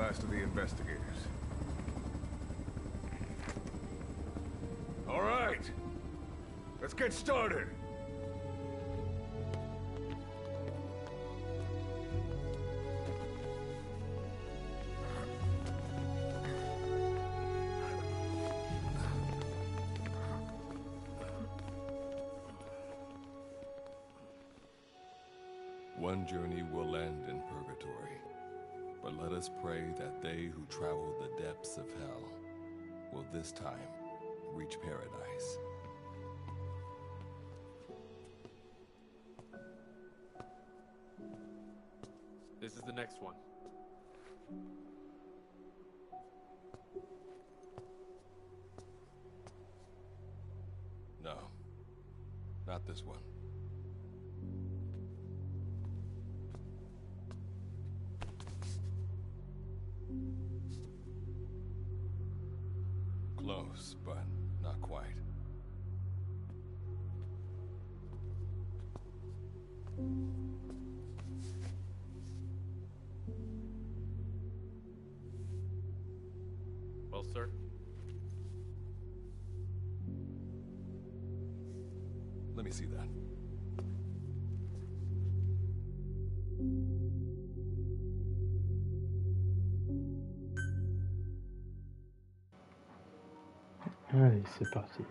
last of the investigators. All right, let's get started. One journey will end in purgatory, but let us pray that they who travel the depths of hell will this time reach paradise. This is the next one. No, not this one. Close, but not quite. Well, sir? Let me see that. Allez, c'est parti.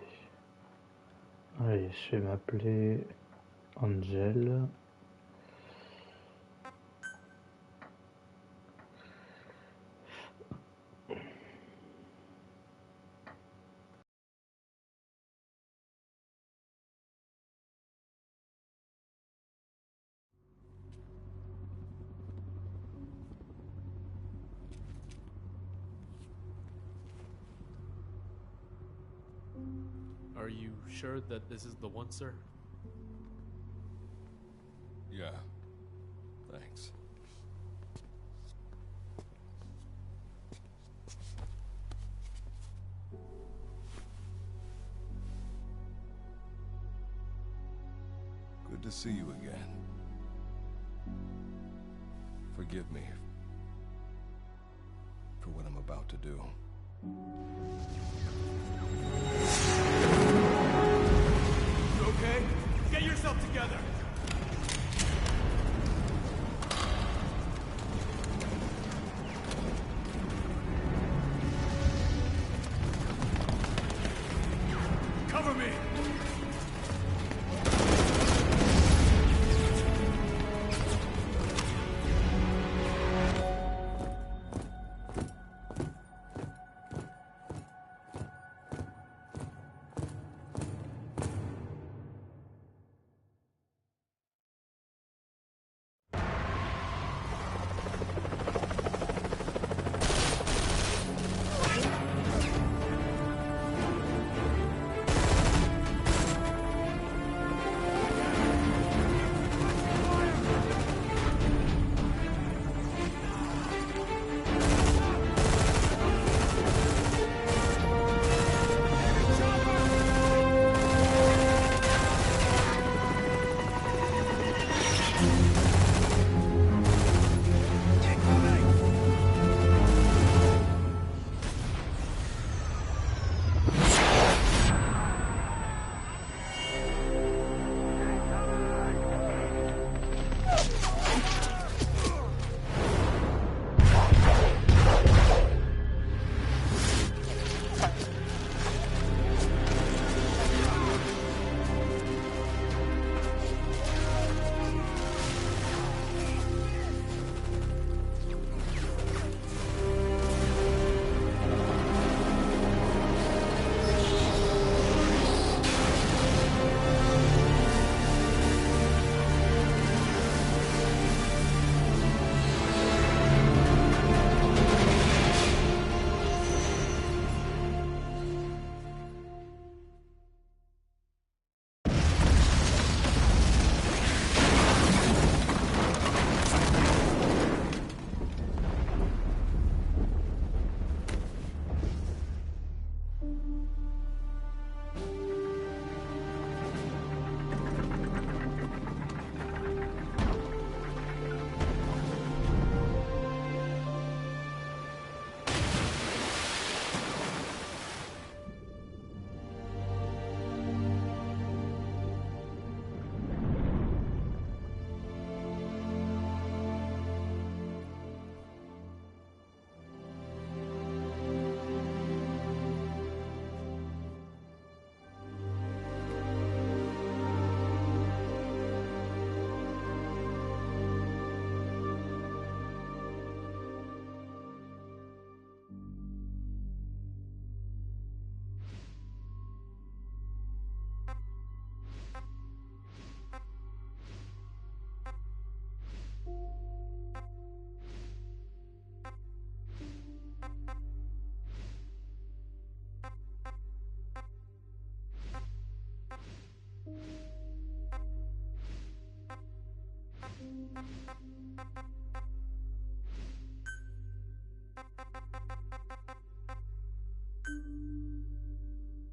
Allez, je vais m'appeler Angel. Are you sure that this is the one, sir? Yeah. Thanks. Good to see you again. Forgive me for what I'm about to do. You okay? Get yourself together! Cover me!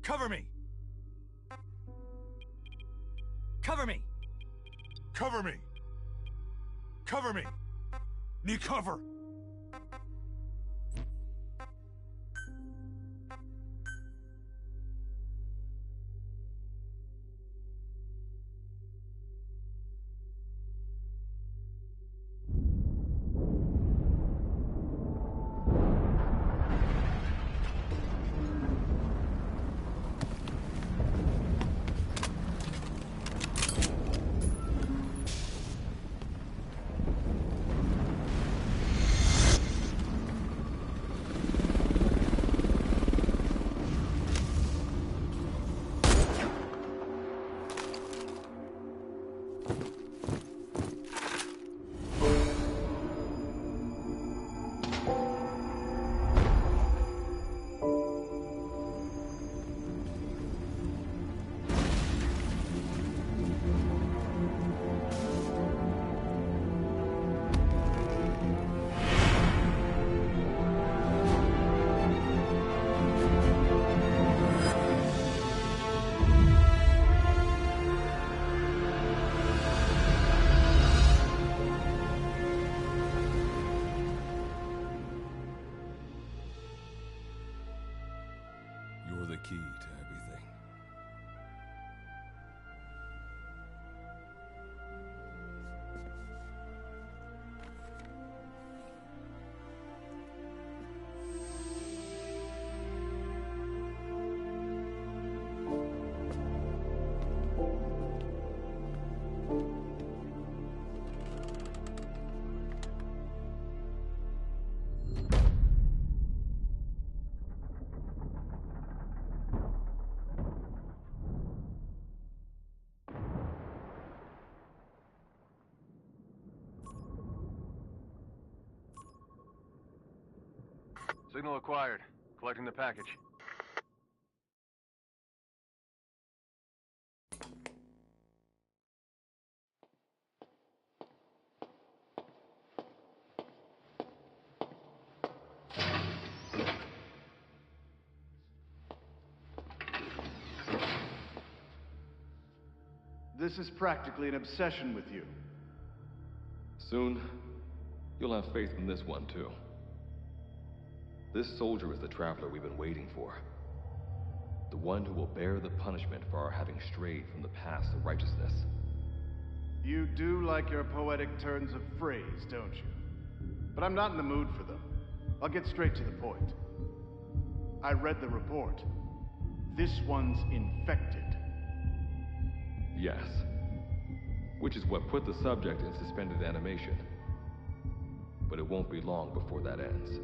Cover me! Cover me! Cover me! Cover me! Need cover! You're the key to everything. Signal acquired. Collecting the package. This is practically an obsession with you. Soon, you'll have faith in this one, too. This soldier is the traveler we've been waiting for. The one who will bear the punishment for our having strayed from the paths of righteousness. You do like your poetic turns of phrase, don't you? But I'm not in the mood for them. I'll get straight to the point. I read the report. This one's infected. Yes. Which is what put the subject in suspended animation. But it won't be long before that ends.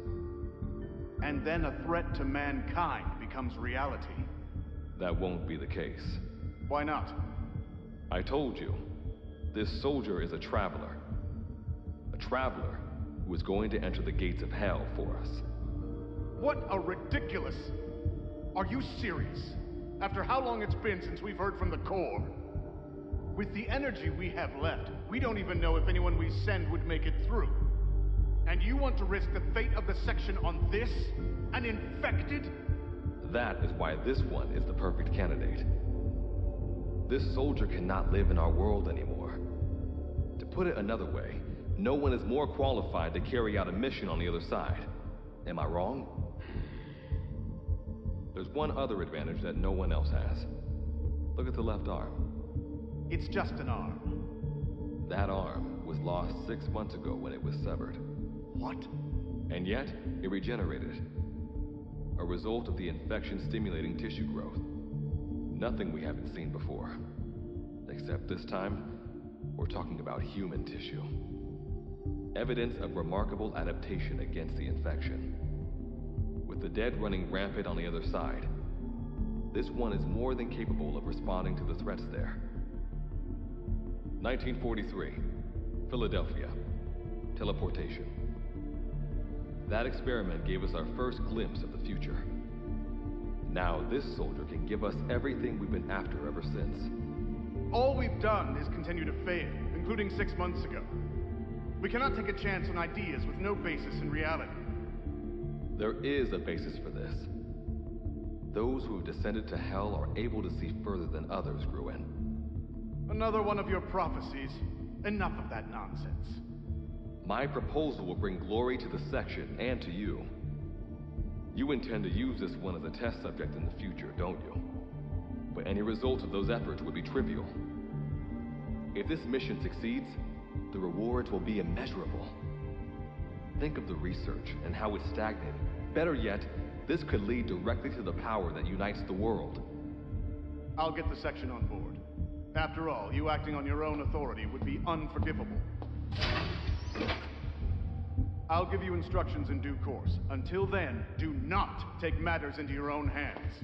And then a threat to mankind becomes reality. That won't be the case. Why not? I told you, this soldier is a traveler. A traveler who is going to enter the gates of hell for us. What a ridiculous... Are you serious? After how long it's been since we've heard from the Corps? With the energy we have left, we don't even know if anyone we send would make it through. And you want to risk the fate of the section on this? An infected? That is why this one is the perfect candidate. This soldier cannot live in our world anymore. To put it another way, no one is more qualified to carry out a mission on the other side. Am I wrong? There's one other advantage that no one else has. Look at the left arm. It's just an arm. That arm was lost 6 months ago when it was severed. What? And yet, it regenerated. A result of the infection-stimulating tissue growth. Nothing we haven't seen before. Except this time, we're talking about human tissue. Evidence of remarkable adaptation against the infection. With the dead running rampant on the other side, this one is more than capable of responding to the threats there. 1943, Philadelphia. teleportation. That experiment gave us our first glimpse of the future. Now this soldier can give us everything we've been after ever since. All we've done is continue to fail, including 6 months ago. We cannot take a chance on ideas with no basis in reality. There is a basis for this. Those who have descended to hell are able to see further than others, Gruen. Another one of your prophecies. Enough of that nonsense. My proposal will bring glory to the section and to you. You intend to use this one as a test subject in the future, don't you? But any result of those efforts would be trivial. If this mission succeeds, the rewards will be immeasurable. Think of the research and how it's stagnated. Better yet, this could lead directly to the power that unites the world. I'll get the section on board. After all, you acting on your own authority would be unforgivable. I'll give you instructions in due course. Until then, do not take matters into your own hands.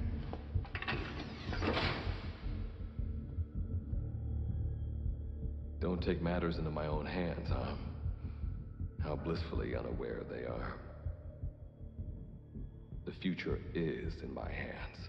Don't take matters into my own hands, huh? How blissfully unaware they are. The future is in my hands.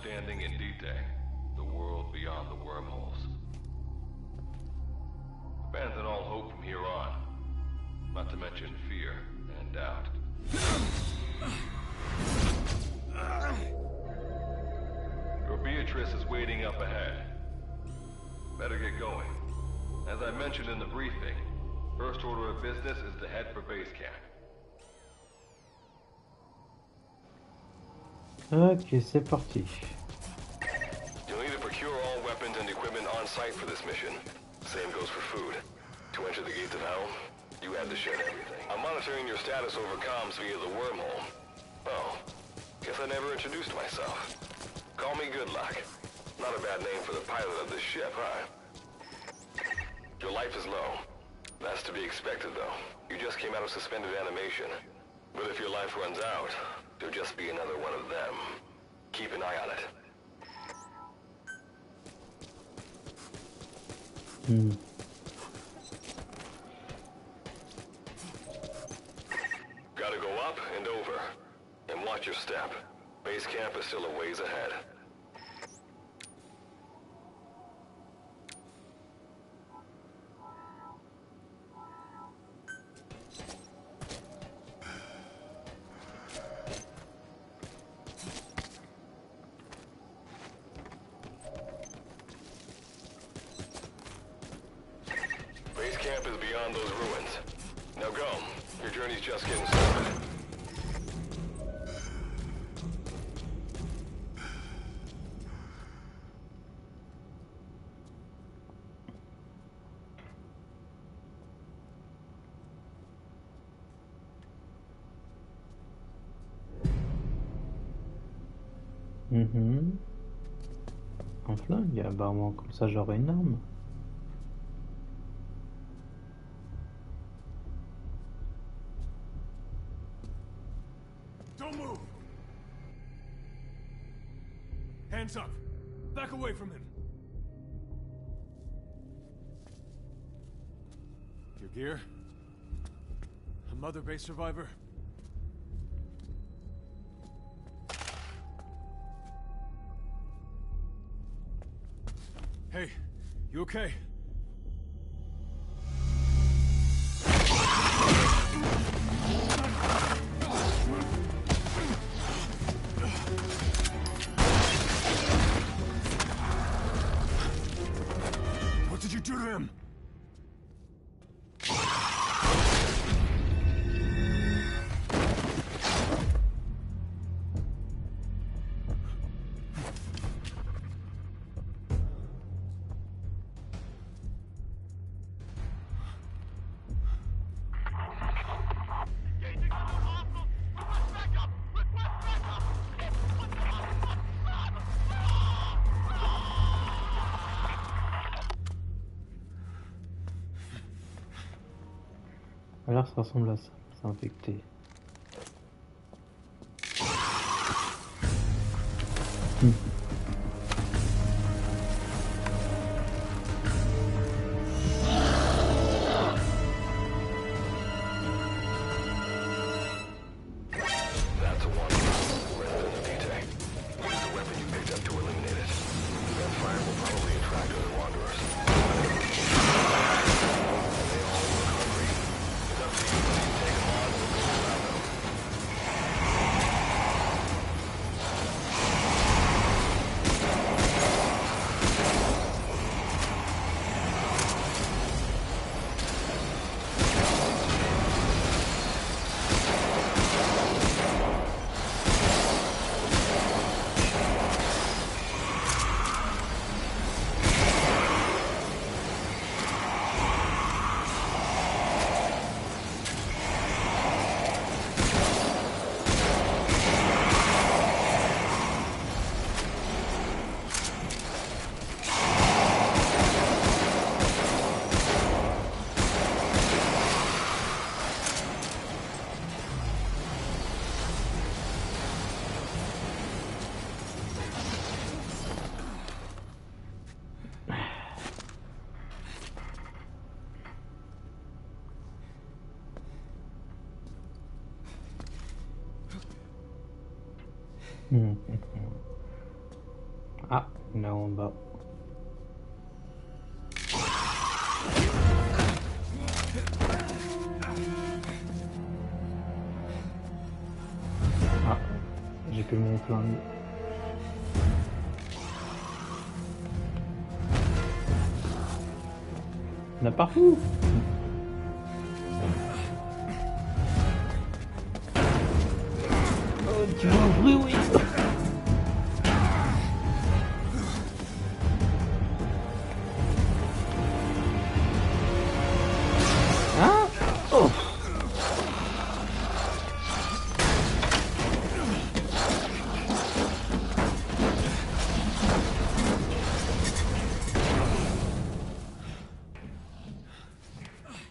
Standing in Dite, the world beyond the wormholes. Abandon all hope from here on, not to mention fear and doubt. Your Beatrice is waiting up ahead. Better get going. As I mentioned in the briefing, first order of business is to head for base camp. Ok, c'est parti. You'll need to procure all weapons and equipment on site for this mission. Same goes for food. To enter the gates of hell, you had to shed everything. I'm monitoring your status over comms via the wormhole. Oh, guess I never introduced myself. Call me Good Luck. Not a bad name for the pilot of this ship, huh? Your life is low. That's to be expected, though. You just came out of suspended animation. But if your life runs out, you'll just be another one of them. Keep an eye on it. Gotta go up and over. And watch your step. Base camp is still a ways ahead. Base camp is beyond those ruins. Now go. Your journey's just getting started. Mhm. Un flingue, ah bah moi comme ça j'aurai une arme. Don't move! Hands up! Back away from him! Your gear? A Mother Base survivor? Hey, you okay? What did you do to him? Alors ça ressemble à ça, c'est infecté. That's a one. Resident of D-Tech. Use the weapon you picked up to eliminate it. That fire will probably attract other wanderers. And they all look hungry. It's up to you whether you take them on or go around them. Ah, il est en bas. Ah, j'ai que mon flingue. Il y en a partout. Oh, tu veux ouvrir, oui. Hein? Oh.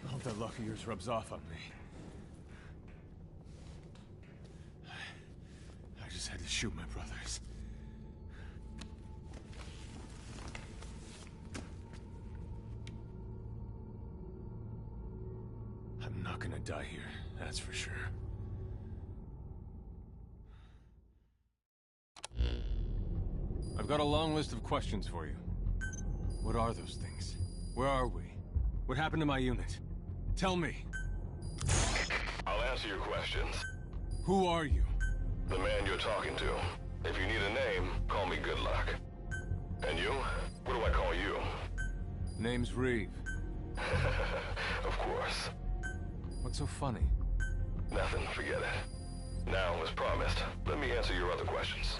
Hope that luck of yours rubs off on me. I just had to shoot my brothers. I'm not gonna die here, that's for sure. I've got a long list of questions for you. What are those things? Where are we? What happened to my unit? Tell me. I'll answer your questions. Who are you? The man you're talking to. If you need a name, call me Good Luck. And you? What do I call you? Name's Reeve. Of course. What's so funny? Nothing, forget it. Now, as promised, let me answer your other questions.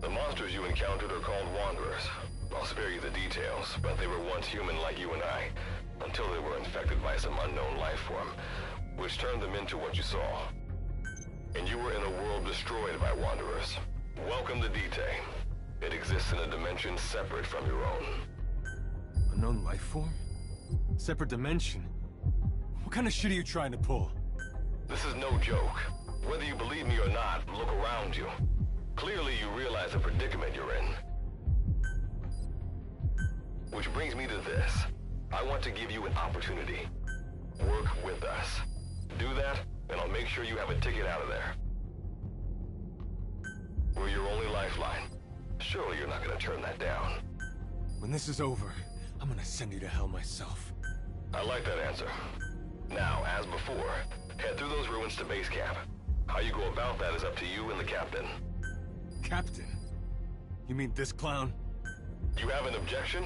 The monsters you encountered are called Wanderers. I'll spare you the details, but they were once human like you and I, until they were infected by some unknown life form, which turned them into what you saw. And you were in a world destroyed by Wanderers. Welcome to D-Day. It exists in a dimension separate from your own. Unknown life form? Separate dimension? What kind of shit are you trying to pull? This is no joke. Whether you believe me or not, look around you. Clearly you realize the predicament you're in. Which brings me to this. I want to give you an opportunity. Work with us. Do that, and I'll make sure you have a ticket out of there. We're your only lifeline. Surely you're not gonna turn that down. When this is over, I'm gonna send you to hell myself. I like that answer. Now, as before, head through those ruins to base camp. How you go about that is up to you and the captain. Captain? You mean this clown? You have an objection?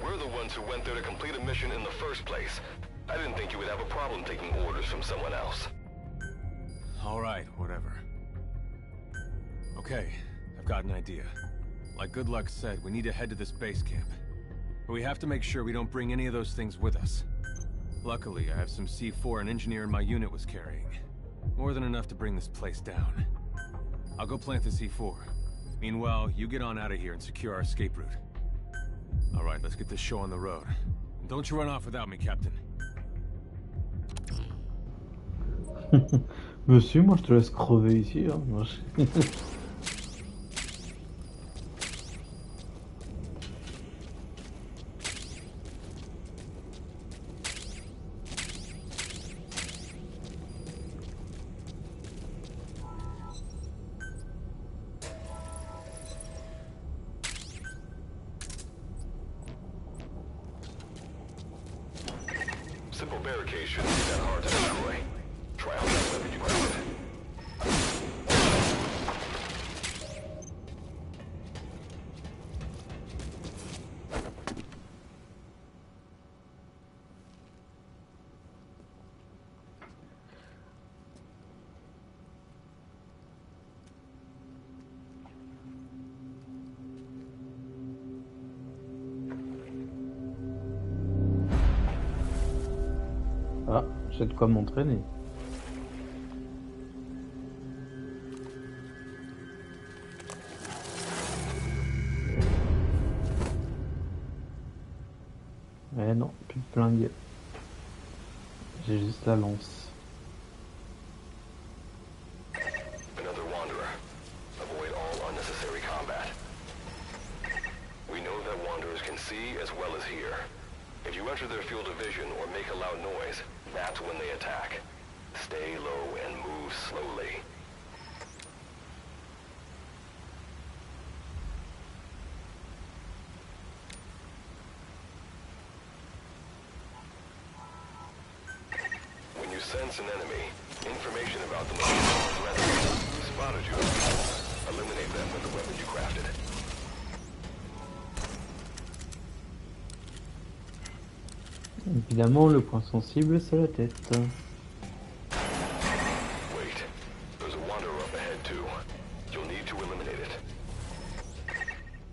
We're the ones who went there to complete a mission in the first place. I didn't think you would have a problem taking orders from someone else. Alright, whatever. Okay, I've got an idea. Like Good Luck said, we need to head to this base camp. But we have to make sure we don't bring any of those things with us. Luckily, I have some C4 an engineer in my unit was carrying. More than enough to bring this place down. I'll go plant the C4. Meanwhile, you get on out of here and secure our escape route. Alright, let's get this show on the road. And don't you run off without me, Captain. Monsieur, moi je te laisse crever ici. Hein. Moi, je... Simple barricade shouldn't be that hard to destroy. Try out that weapon you crafted. Ah, j'ai de quoi m'entraîner. Eh non, plus de flingue. J'ai juste la lance. Another wanderer. Avoid all unnecessary combat. We know that wanderers can see as well as hear. If you enter their field of vision or make a loud noise, that's when they attack. Stay low and move slowly. When you sense an enemy, information about them spotted you. Eliminate them with the weapon you crafted. Évidemment, le point sensible, c'est la tête. Wait, there's a wanderer up ahead too. You'll need to eliminate it.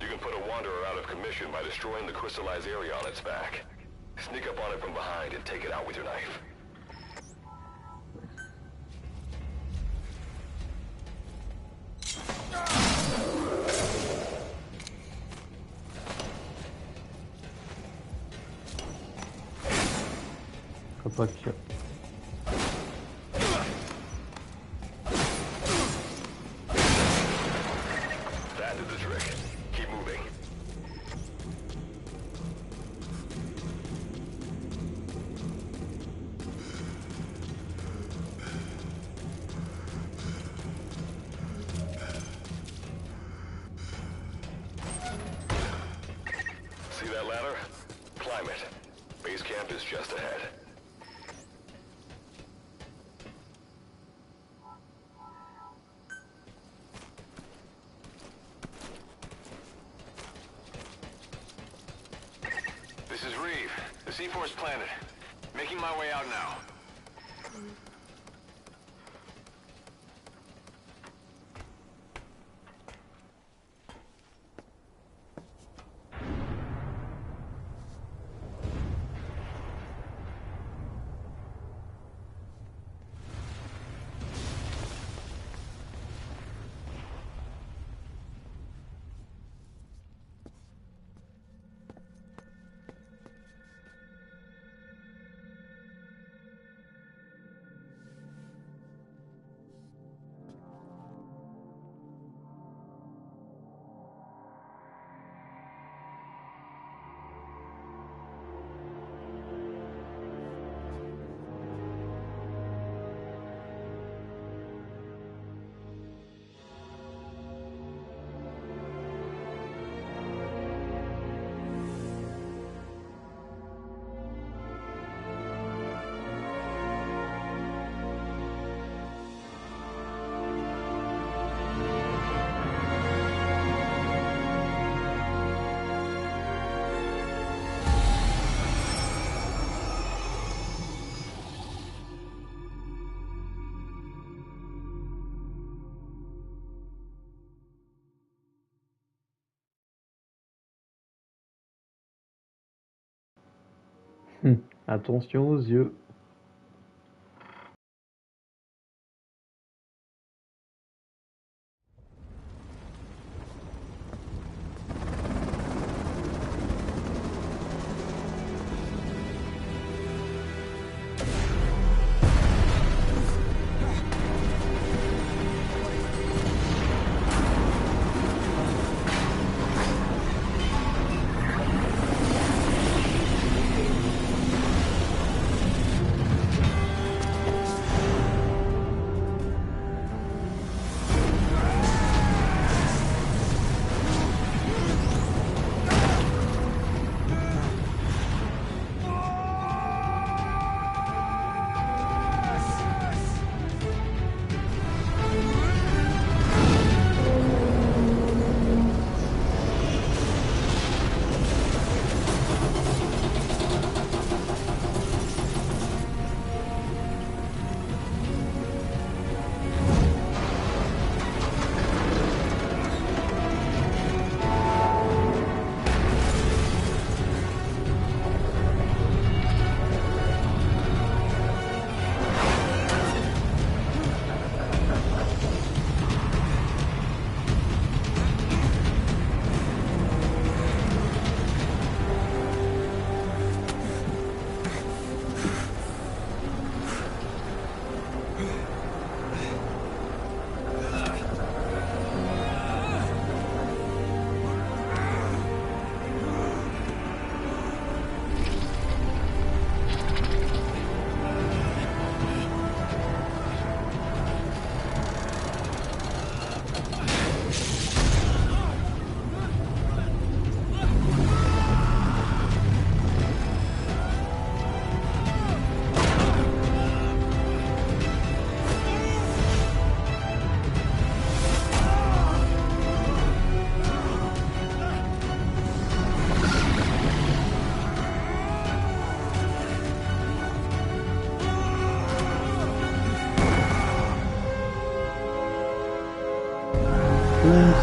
You can put a wanderer out of commission by destroying the crystallized area on its back. Sneak up on it from behind and take it out with your knife. Pas que... That did the trick. Keep moving. See that ladder? Climb it. Base camp is just ahead. This is Reeve. The C4 is planted. Making my way out now. Attention aux yeux.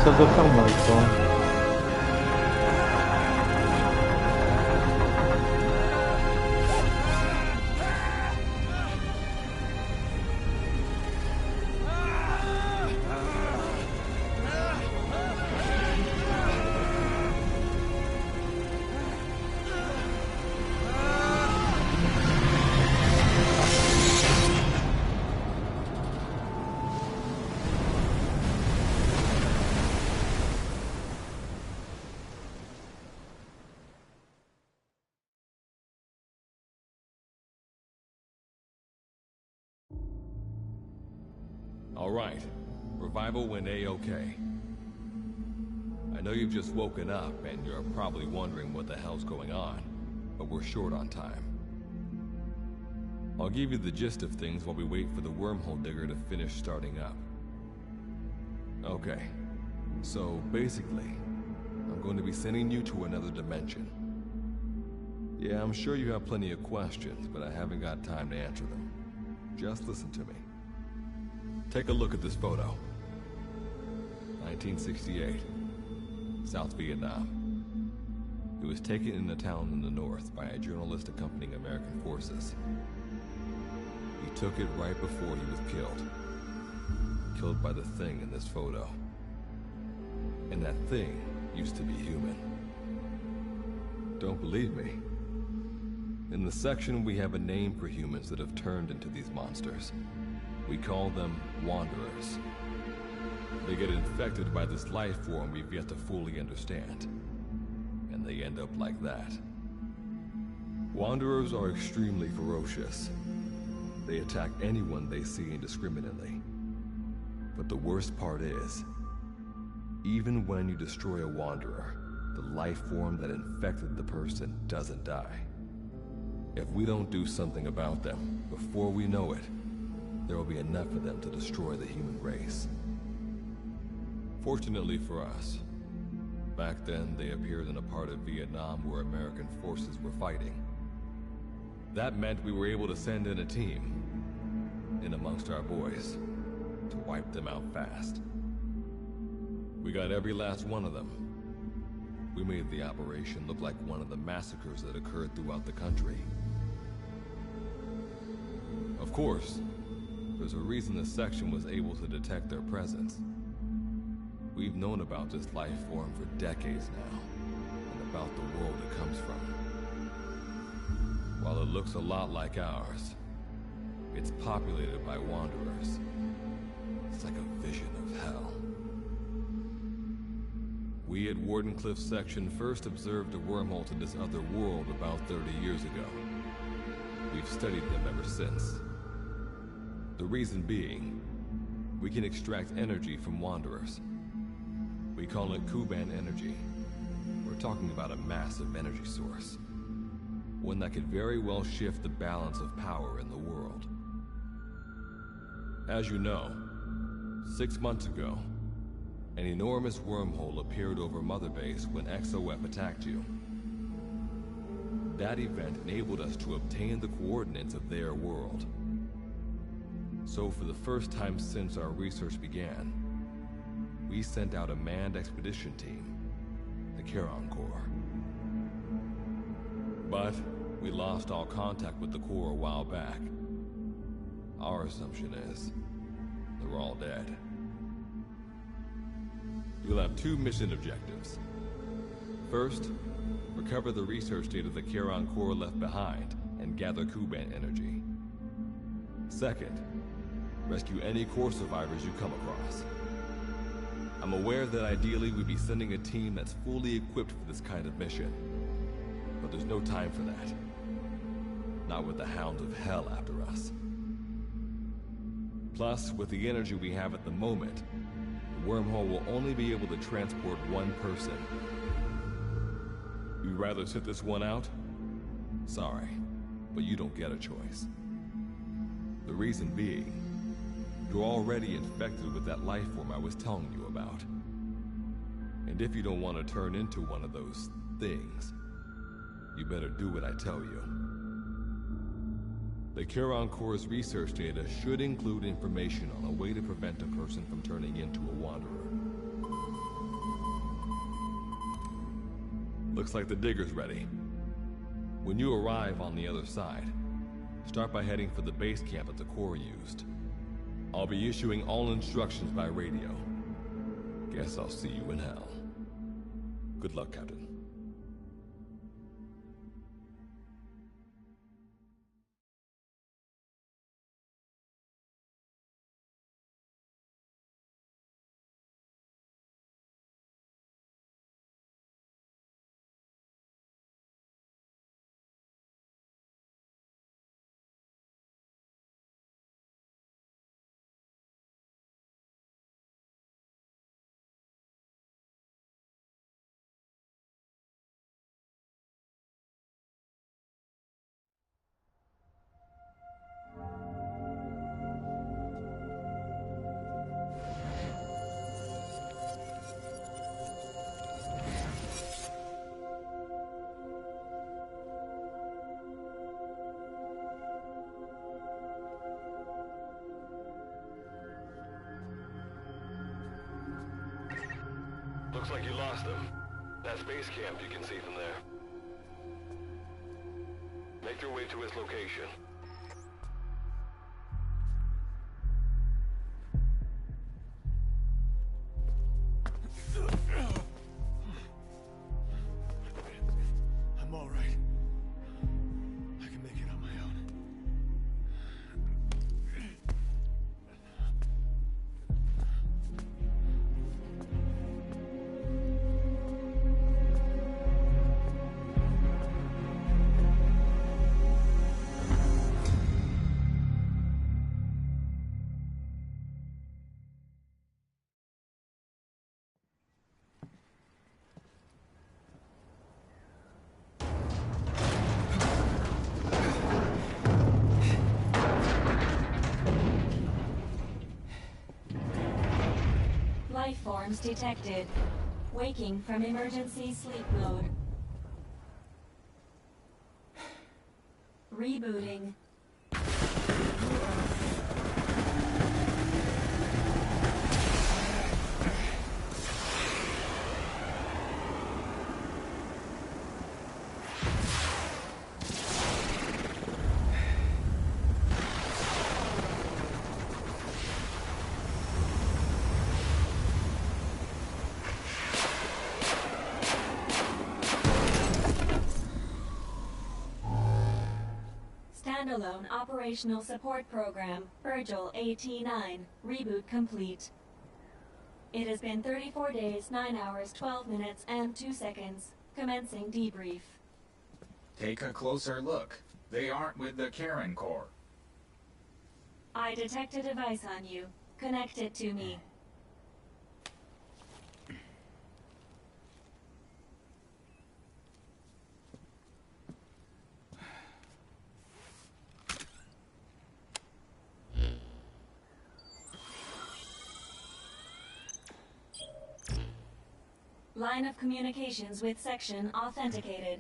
Ça doit faire mal, quoi. All right. Revival went A-okay. I know you've just woken up and you're probably wondering what the hell's going on, but we're short on time. I'll give you the gist of things while we wait for the wormhole digger to finish starting up. Okay. So, basically, I'm going to be sending you to another dimension. Yeah, I'm sure you have plenty of questions, but I haven't got time to answer them. Just listen to me. Take a look at this photo. 1968, South Vietnam. It was taken in a town in the north by a journalist accompanying American forces. He took it right before he was killed. Killed by the thing in this photo. And that thing used to be human. Don't believe me? In the section, we have a name for humans that have turned into these monsters. We call them Wanderers. They get infected by this life form we've yet to fully understand. And they end up like that. Wanderers are extremely ferocious. They attack anyone they see indiscriminately. But the worst part is, even when you destroy a Wanderer, the life form that infected the person doesn't die. If we don't do something about them, before we know it, there will be enough of them to destroy the human race. Fortunately for us, back then they appeared in a part of Vietnam where American forces were fighting. That meant we were able to send in a team, in amongst our boys, to wipe them out fast. We got every last one of them. We made the operation look like one of the massacres that occurred throughout the country. Of course, there's a reason this section was able to detect their presence. We've known about this life form for decades now, and about the world it comes from. While it looks a lot like ours, it's populated by wanderers. It's like a vision of hell. We at Wardenclyffe Section first observed a wormhole to this other world about 30 years ago. We've studied them ever since. The reason being, we can extract energy from wanderers. We call it Kuban energy. We're talking about a massive energy source. One that could very well shift the balance of power in the world. As you know, 6 months ago, an enormous wormhole appeared over Mother Base when XOF attacked you. That event enabled us to obtain the coordinates of their world. So for the first time since our research began, we sent out a manned expedition team, the Charon Corps. But we lost all contact with the Corps a while back. Our assumption is they're all dead. You'll have 2 mission objectives. First, recover the research data the Charon Corps left behind and gather Kuban energy. Second, rescue any Corps survivors you come across. I'm aware that ideally we'd be sending a team that's fully equipped for this kind of mission, but there's no time for that. Not with the Hounds of Hell after us. Plus, with the energy we have at the moment, the wormhole will only be able to transport 1 person. You'd rather sit this one out? Sorry, but you don't get a choice. The reason being, you're already infected with that life form I was telling you about. And if you don't want to turn into one of those things, you better do what I tell you. The Charon Corps' research data should include information on a way to prevent a person from turning into a wanderer. Looks like the digger's ready. When you arrive on the other side, start by heading for the base camp that the Corps used. I'll be issuing all instructions by radio. Guess I'll see you in hell. Good luck, Captain. Looks like you lost them. That's base camp, you can see from there. Make your way to his location. I'm all right. I can make it on my own. Life forms detected. Waking from emergency sleep mode. Rebooting. standalone operational support program, Virgil AT-9, reboot complete. It has been 34 days, 9 hours, 12 minutes, and 2 seconds. Commencing debrief. Take a closer look. They aren't with the Karen Corps. I detect a device on you. Connect it to me. Line of communications with section authenticated.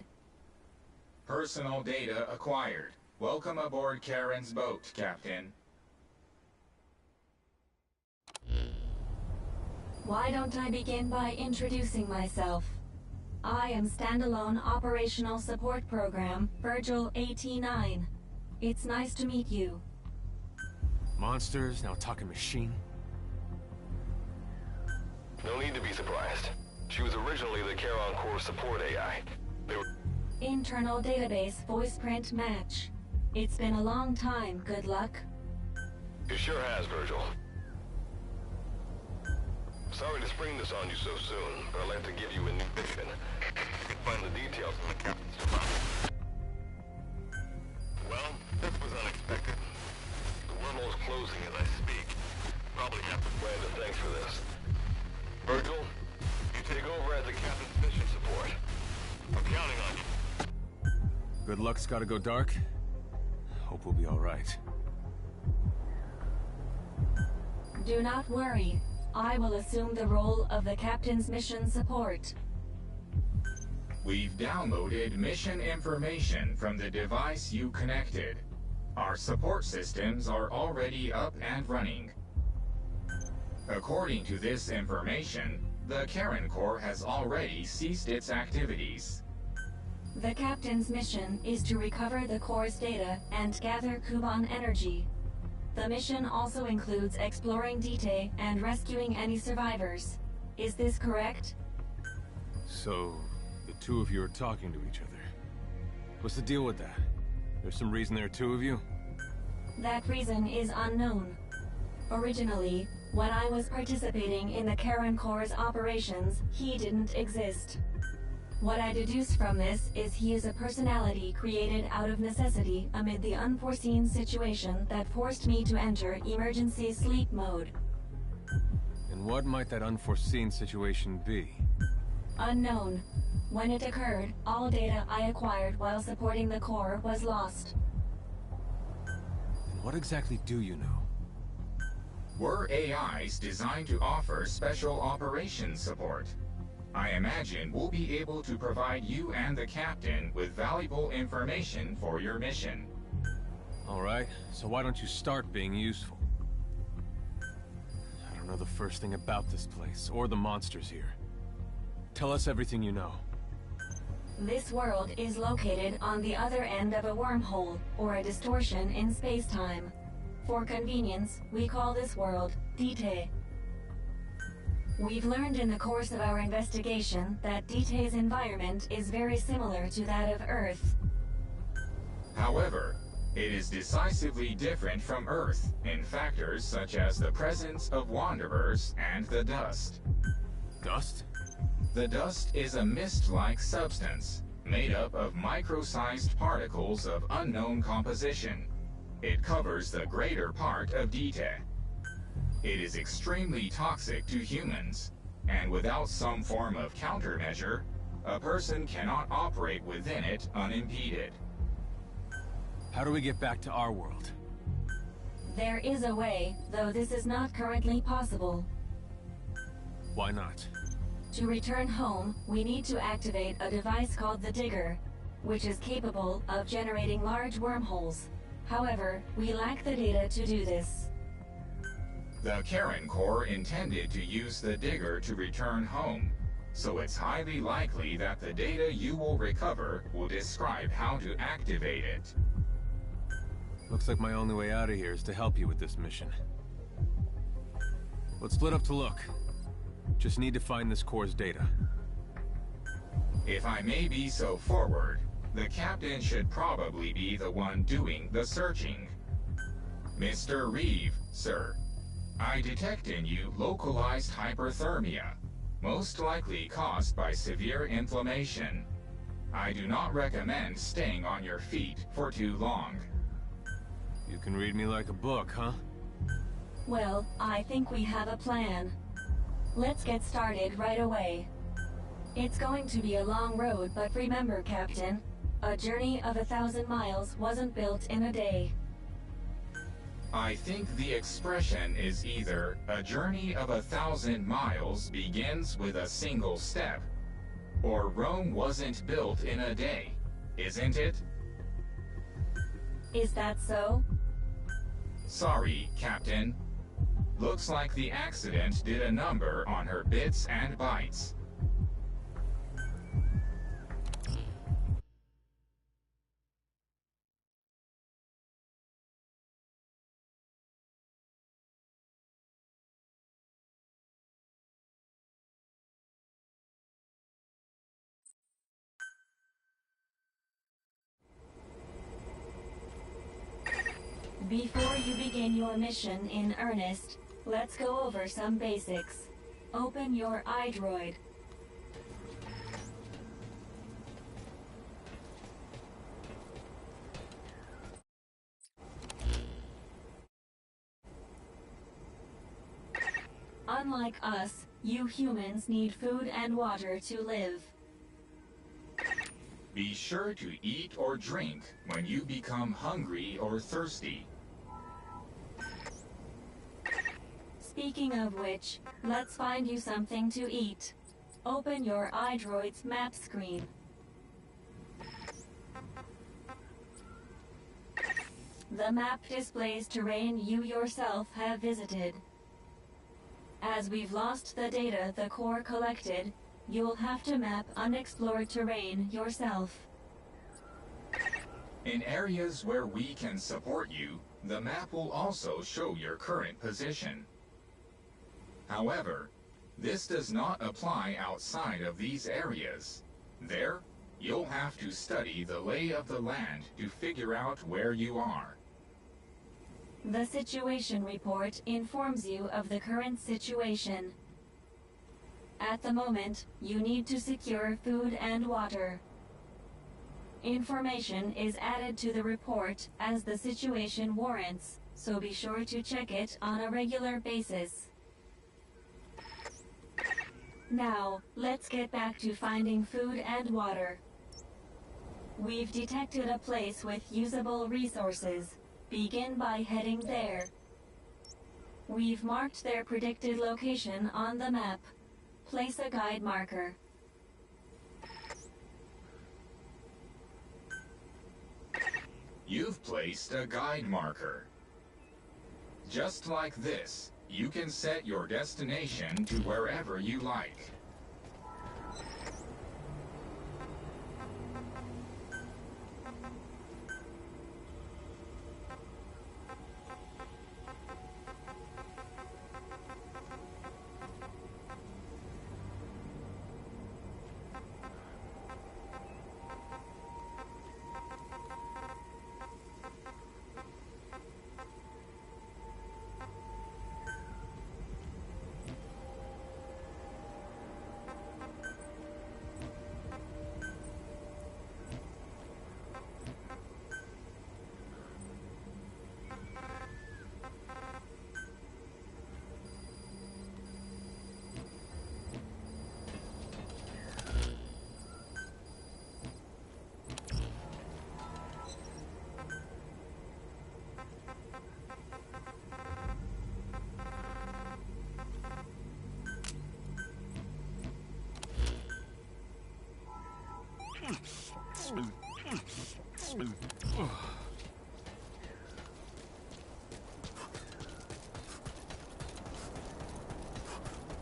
Personal data acquired. Welcome aboard Karen's boat, Captain. Why don't I begin by introducing myself? I am Standalone Operational Support Program, Virgil AT-9. It's nice to meet you. Monsters, now talking machine. No need to be surprised. She was originally the Charon Core support AI. They were... Internal database voice print match. It's been a long time, good luck. It sure has, Virgil. Sorry to spring this on you so soon, but I'd like to give you a new mission. You can find the details in the captain's device. Well, this was unexpected. The wormhole's closing as I speak. Probably have to plan to thanks for this. Virgil, you take over as the captain's mission support. I'm counting on you. Good luck's gotta go dark. Hope we'll be alright. Do not worry. I will assume the role of the captain's mission support. We've downloaded mission information from the device you connected. Our support systems are already up and running. According to this information, the Karen Corps has already ceased its activities. The captain's mission is to recover the Corps' data and gather Kuban energy. The mission also includes exploring Dite and rescuing any survivors. Is this correct? So, the two of you are talking to each other. What's the deal with that? There's some reason there are two of you? That reason is unknown. Originally, when I was participating in the Karen Corps' operations, he didn't exist. What I deduce from this is he is a personality created out of necessity amid the unforeseen situation that forced me to enter emergency sleep mode. And what might that unforeseen situation be? Unknown. When it occurred, all data I acquired while supporting the Corps was lost. And what exactly do you know? We're AIs designed to offer special operations support. I imagine we'll be able to provide you and the captain with valuable information for your mission. Alright, so why don't you start being useful? I don't know the first thing about this place, or the monsters here. Tell us everything you know. This world is located on the other end of a wormhole, or a distortion in space-time. For convenience, we call this world Dite. We've learned in the course of our investigation that Dite's environment is very similar to that of Earth. However, it is decisively different from Earth in factors such as the presence of wanderers and the dust. Dust? The dust is a mist-like substance made up of micro-sized particles of unknown composition. It covers the greater part of Dite. It is extremely toxic to humans, and without some form of countermeasure, a person cannot operate within it unimpeded. How do we get back to our world? There is a way, though this is not currently possible. Why not? To return home, we need to activate a device called the Digger, which is capable of generating large wormholes. However, we lack the data to do this. The Karen Corps intended to use the Digger to return home, so it's highly likely that the data you will recover will describe how to activate it. Looks like my only way out of here is to help you with this mission. Let's split up to look. Just need to find this Corps' data. If I may be so forward, the captain should probably be the one doing the searching. Mr. Reeve, sir, I detect in you localized hyperthermia, most likely caused by severe inflammation. I do not recommend staying on your feet for too long. You can read me like a book, huh? Well, I think we have a plan. Let's get started right away. It's going to be a long road, but remember, Captain, a journey of 1,000 miles wasn't built in a day. I think the expression is either a journey of 1,000 miles begins with a single step, or Rome wasn't built in a day, isn't it? Is that so? Sorry, Captain. Looks like the accident did a number on her bits and bytes. Before you begin your mission in earnest, let's go over some basics. Open your iDroid. Unlike us, you humans need food and water to live. Be sure to eat or drink when you become hungry or thirsty. Speaking of which, let's find you something to eat. Open your iDroid's map screen. The map displays terrain you yourself have visited. As we've lost the data the core collected, you'll have to map unexplored terrain yourself. In areas where we can support you, the map will also show your current position. However, this does not apply outside of these areas. There, you'll have to study the lay of the land to figure out where you are. The situation report informs you of the current situation. At the moment, you need to secure food and water. Information is added to the report as the situation warrants, so be sure to check it on a regular basis. Now, let's get back to finding food and water. We've detected a place with usable resources. Begin by heading there. We've marked their predicted location on the map. Place a guide marker. You've placed a guide marker. Just like this, you can set your destination to wherever you like.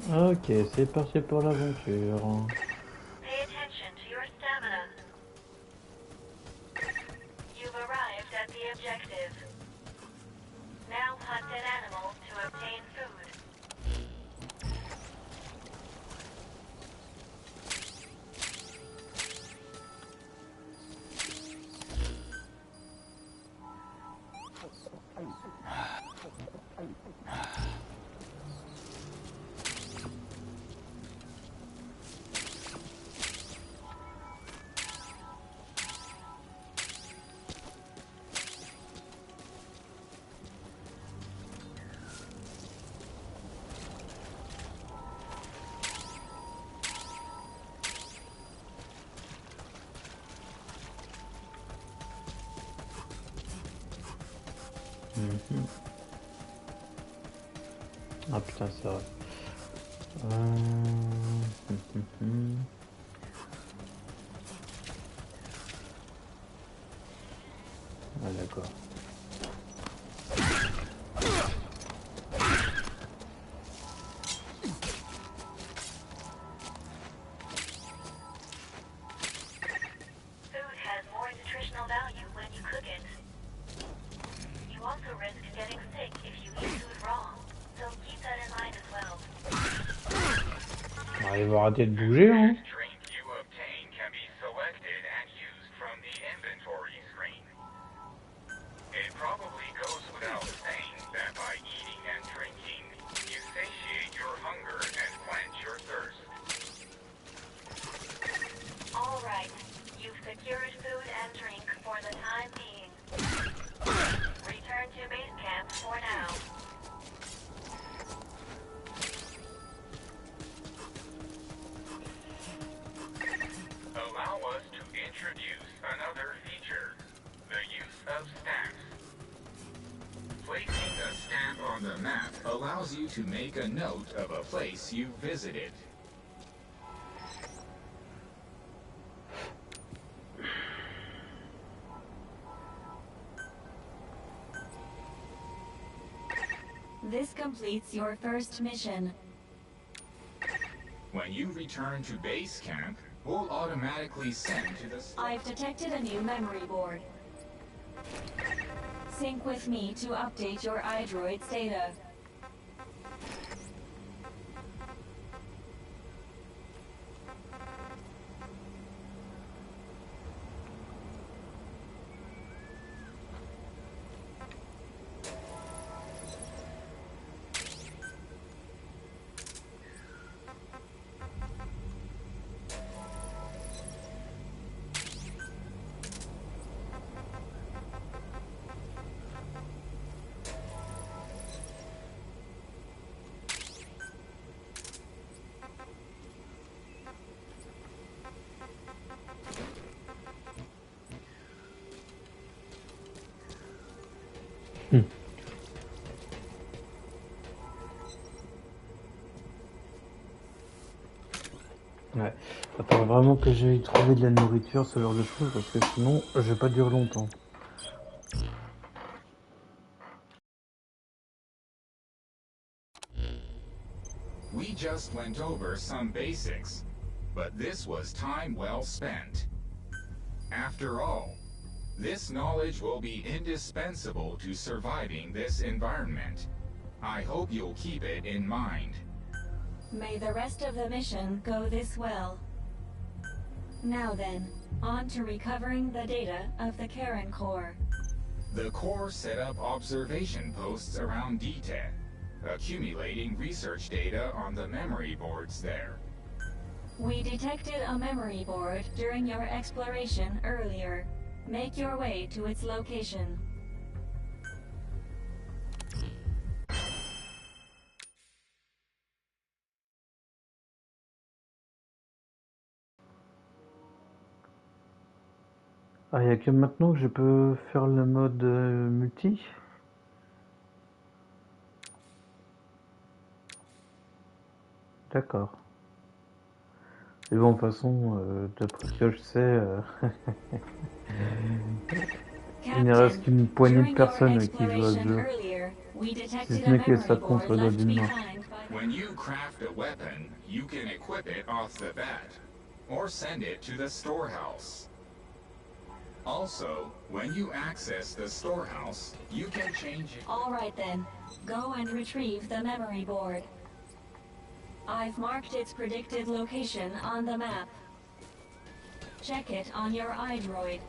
Ok, c'est parti pour l'aventure. Pay attention to your stamina. You've arrived at the objective. Now hunt an animal to obtain food. Ah putain, c'est vrai. Ah d'accord. Ah, il va arrêter de bouger, hein. Allows you to make a note of a place you visited. This completes your first mission. When you return to base camp, we'll automatically send to the... I've detected a new memory board. Sync with me to update your iDroid's data. Ouais, attends vraiment que j'aille trouver de la nourriture, ce genre de choses, parce que sinon je vais pas durer longtemps. We just went over some basics, but this was time well spent. After all, this knowledge will be indispensable to surviving this environment. I hope you'll keep it in mind. May the rest of the mission go this well. Now then, on to recovering the data of the Karen Core. The Core set up observation posts around DTE, accumulating research data on the memory boards there. We detected a memory board during your exploration earlier. Make your way to its location. Ah, il n'y a que maintenant que je peux faire le mode multi. D'accord. Et bon, de toute façon, d'après ce que je sais, il ne reste qu'une poignée de personnes qui jouent à ce jeu. Si ce n'est que ça compte sur le doigt d'une main. When you craft a weapon, you can equip it off the bat, or send it to the storehouse. Also, when you access the storehouse, you can change it. All right then, go and retrieve the memory board. I've marked its predicted location on the map. Check it on your iDroid.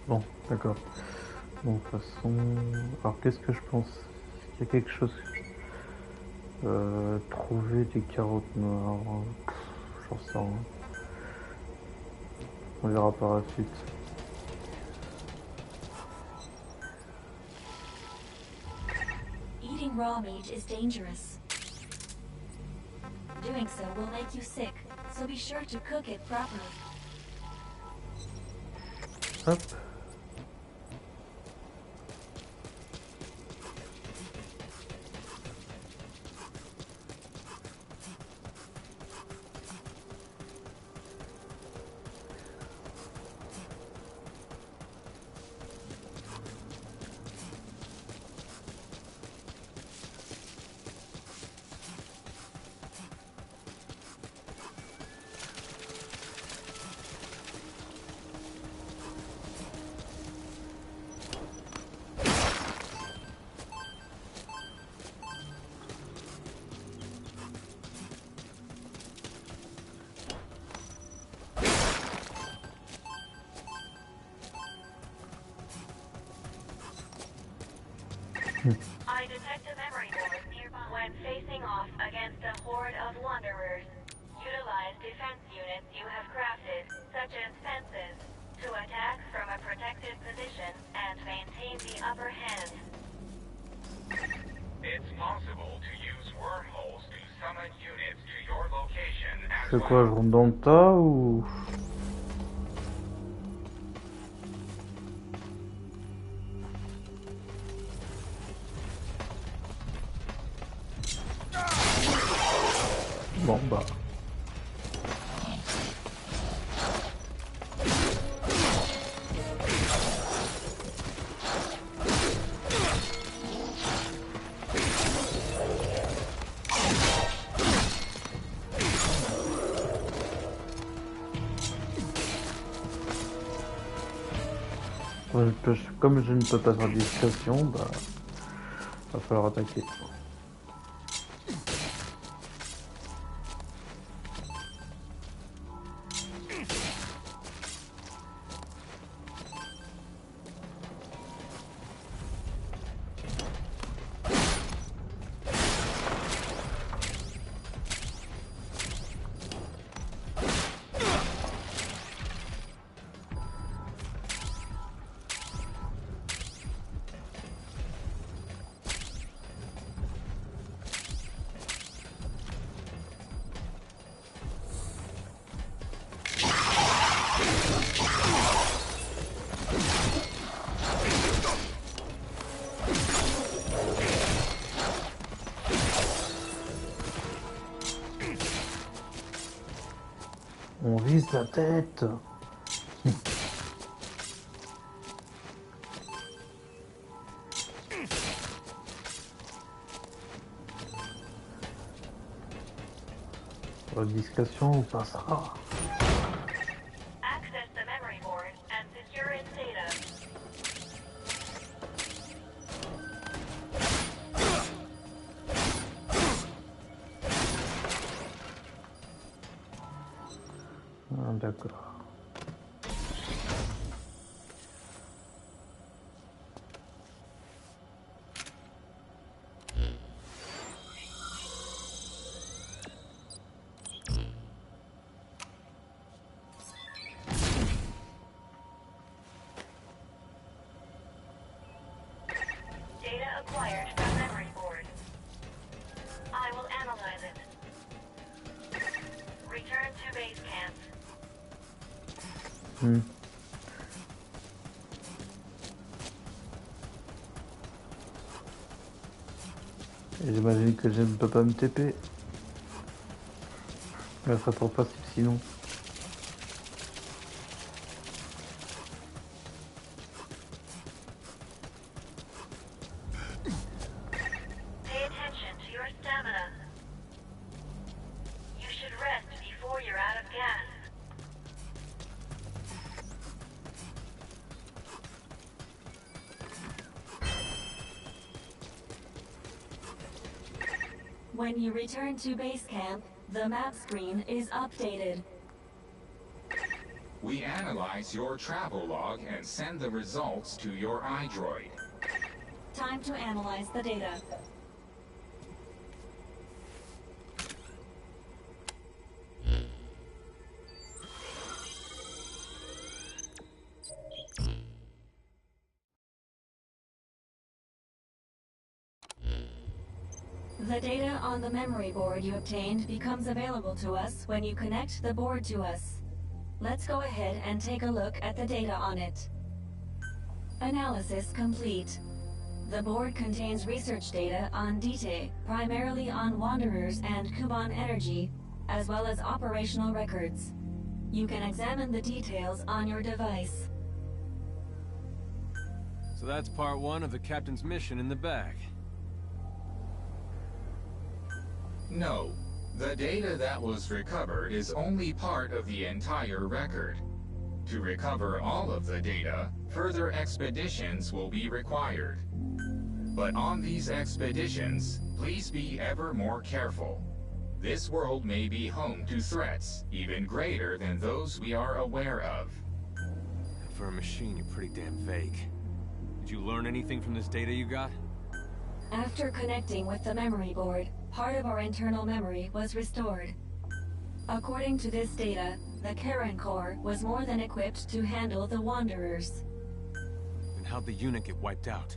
Bon, d'accord. Bon, de toute façon... Alors, qu'est-ce que je pense? Il y a quelque chose... trouver des carottes noires... J'en sais rien. On verra par la suite. Eating raw meat is dangerous. doing so will make you sick, so be sure to cook it properly. Hop. I detect a memory board nearby. When facing off against a horde of wanderers, utilize defense units you have crafted, such as fences, to attack from a protected position and maintain the upper hand. It's possible to use wormholes to summon units to your location as C'est quoi, je rentre dans le tas ou... Bon bah... Comme je ne peux pas faire discrétion, bah... va falloir attaquer. On vise la tête. La discrétion, on passera. Access the memory board and secure its data. Ah, d'accord. Data acquired from memory board. I will analyze it. Return to base camp. Et j'imagine que je ne peux pas me TP. Mais ça serait trop facile sinon. Pay attention to your stamina. You should rest before you're out of gas. When you return to base camp, the map screen is updated. We analyze your travel log and send the results to your iDroid. Time to analyze the data. The data on the memory board you obtained becomes available to us when you connect the board to us. Let's go ahead and take a look at the data on it. Analysis complete. The board contains research data on DT, primarily on Wanderers and Kuban energy, as well as operational records. You can examine the details on your device. So that's part one of the captain's mission in the bag. No. The data that was recovered is only part of the entire record. To recover all of the data, further expeditions will be required. But on these expeditions, please be ever more careful. This world may be home to threats even greater than those we are aware of. For a machine, you're pretty damn vague. Did you learn anything from this data you got? After connecting with the memory board, part of our internal memory was restored. According to this data, the Karen Core was more than equipped to handle the Wanderers. And how'd the unit get wiped out?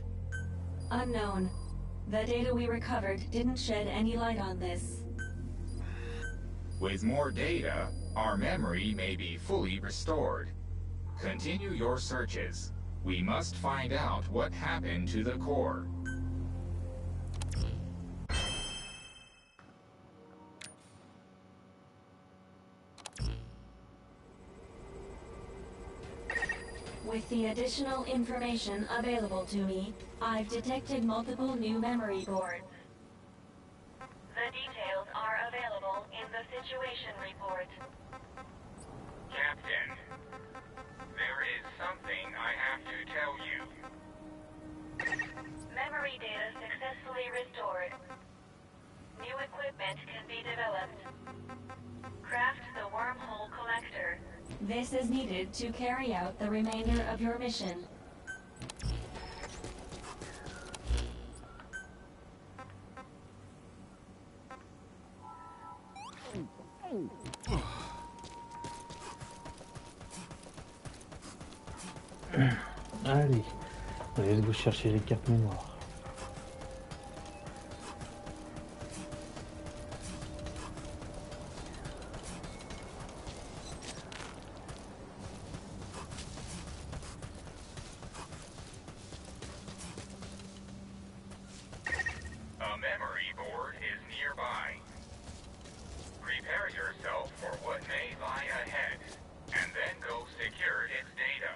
Unknown. The data we recovered didn't shed any light on this. With more data, our memory may be fully restored. Continue your searches. We must find out what happened to the core. With the additional information available to me, I've detected multiple new memory boards. The details are available in the situation report. Captain, there is something I have to tell you. Memory data successfully restored. New equipment can be developed. Craft the wormhole collector. This is needed to carry out the remainder of your mission. Allez, let's go chercher les cartes mémoire. A memory board is nearby. Prepare yourself for what may lie ahead, and then go secure its data.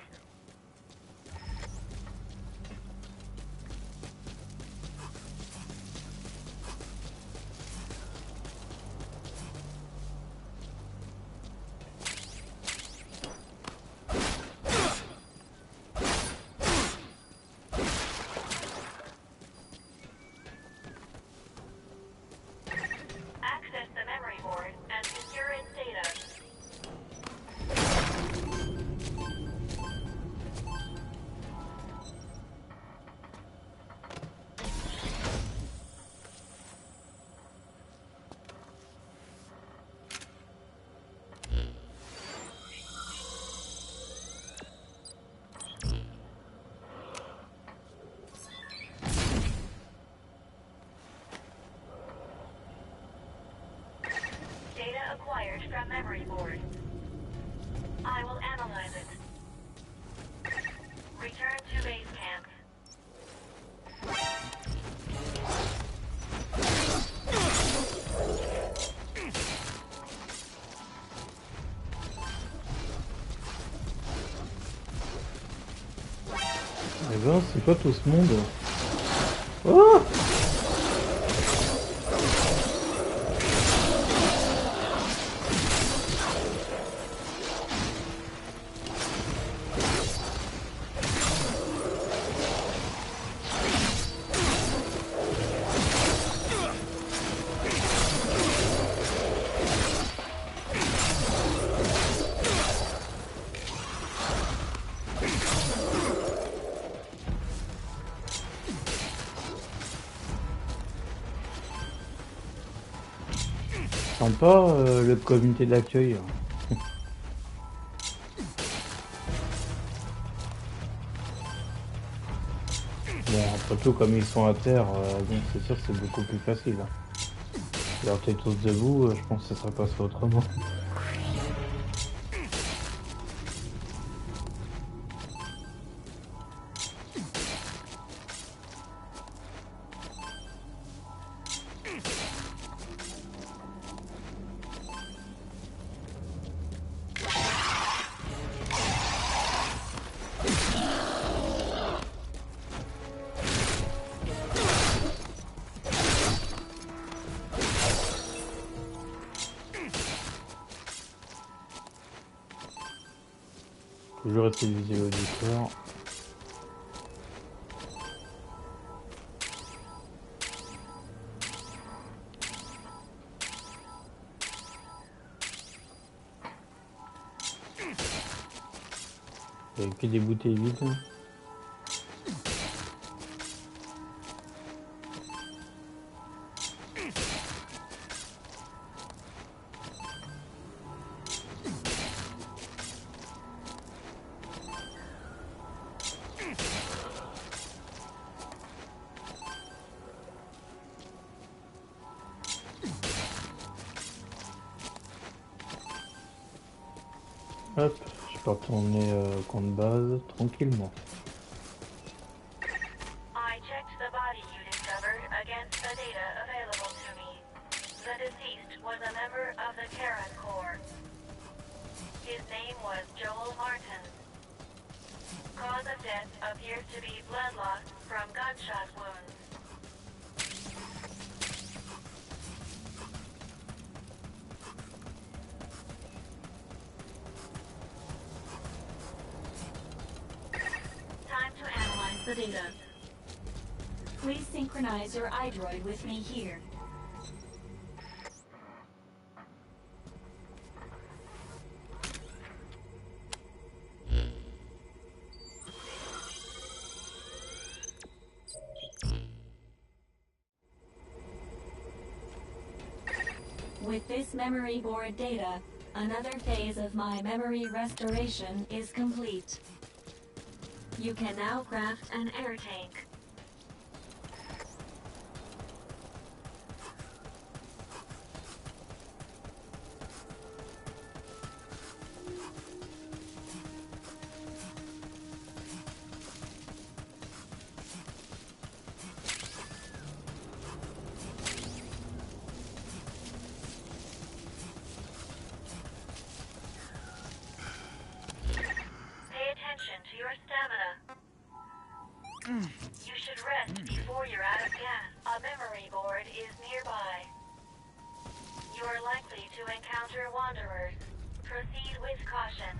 Access the memory board and secure its data. Data acquired from memory board. I will analyze it. Return to base camp. Eh ben, c'est pas tout ce monde. Oh! Sympa le comité d'accueil. Bon, Surtout comme ils sont à terre, bon, c'est sûr que c'est beaucoup plus facile. Si on était tous debout, je pense que ça serait passé autrement. Toujours essayer de viser le haut du corps. Il n'y a que des bouteilles vides. Hop, je peux retourner au camp de base tranquillement. I checked the body you discovered against the data available to me. The deceased was a member of the Karen Corps. His name was Joel Martin. Cause of death appears to be blood loss from gunshot wounds. Time to analyze the data. Please synchronize your iDroid with me here. With this memory board data, another phase of my memory restoration is complete. You can now craft an air tank. Pay attention to your stamina. You should rest before you're out of gas. A memory board is nearby. You are likely to encounter wanderers. Proceed with caution.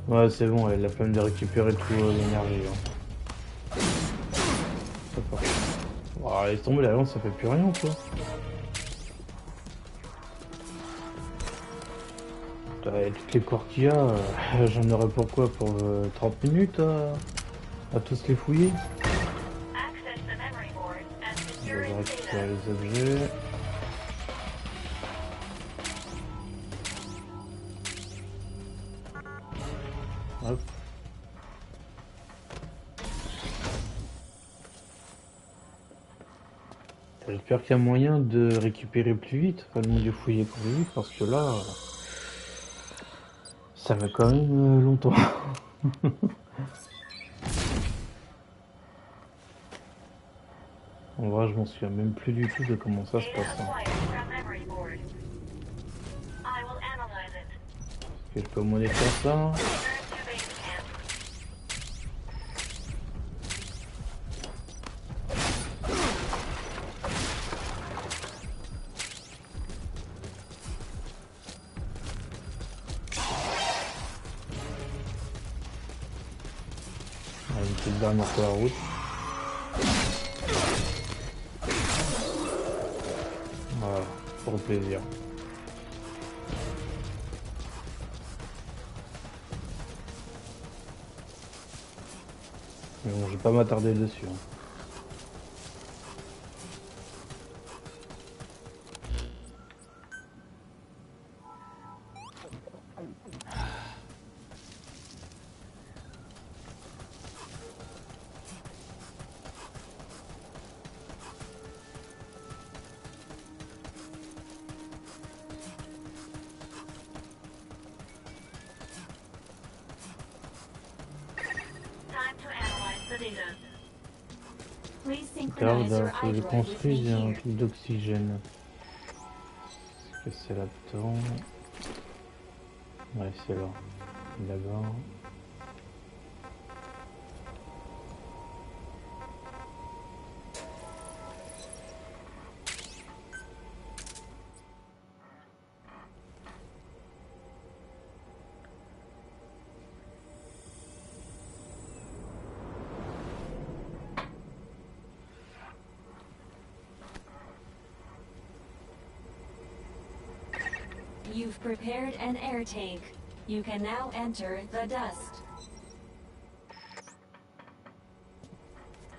Ouais, c'est bon, elle a la flemme de récupérer tout l'énergie. Hein. C'est pas fort. Oh, laisse tomber, la lance, ça fait plus rien, quoi. Et toutes les corps qu'il y a, j'en aurais pour quoi? Pour 30 minutes à tous les fouiller? Je vais récupérer les objets. Hop. J'espère qu'il y a moyen de récupérer plus vite, pas de fouiller plus vite, parce que là, ça va quand même longtemps. En vrai, je m'en souviens même plus du tout de comment ça se passe. Hein. Ok, je peux au moins défaire ça. Une petite dernière sur la route. Voilà, pour le plaisir. Mais bon, je vais pas m'attarder dessus. Hein. Regarde, il faut que je construise un truc d'oxygène. Est-ce que c'est là-dedans? Ouais, c'est là. D'abord. You've prepared an air tank. You can now enter the dust.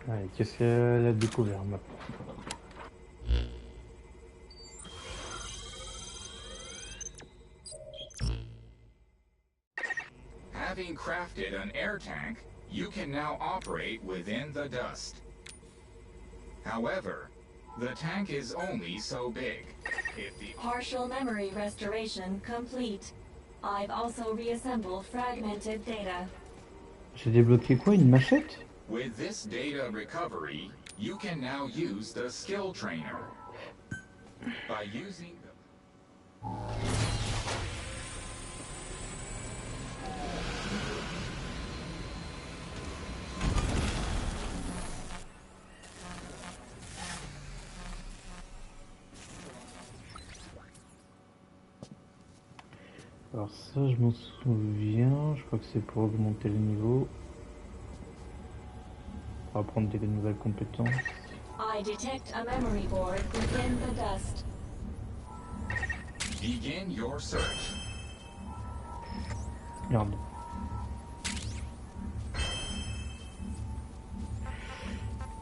Allez, qu'est-ce qu'elle a découvert maintenant? Having crafted an air tank, you can now operate within the dust. However, the tank is only so big. If the Partial memory restoration complete. I've also reassembled fragmented data. J'ai débloqué quoi? Une machette? With this data recovery, you can now use the skill trainer. By using the... Alors ça, je m'en souviens. Je crois que c'est pour augmenter le niveau. Pour apprendre des nouvelles compétences. I detect a memory board within the dust. Begin your search. Merde.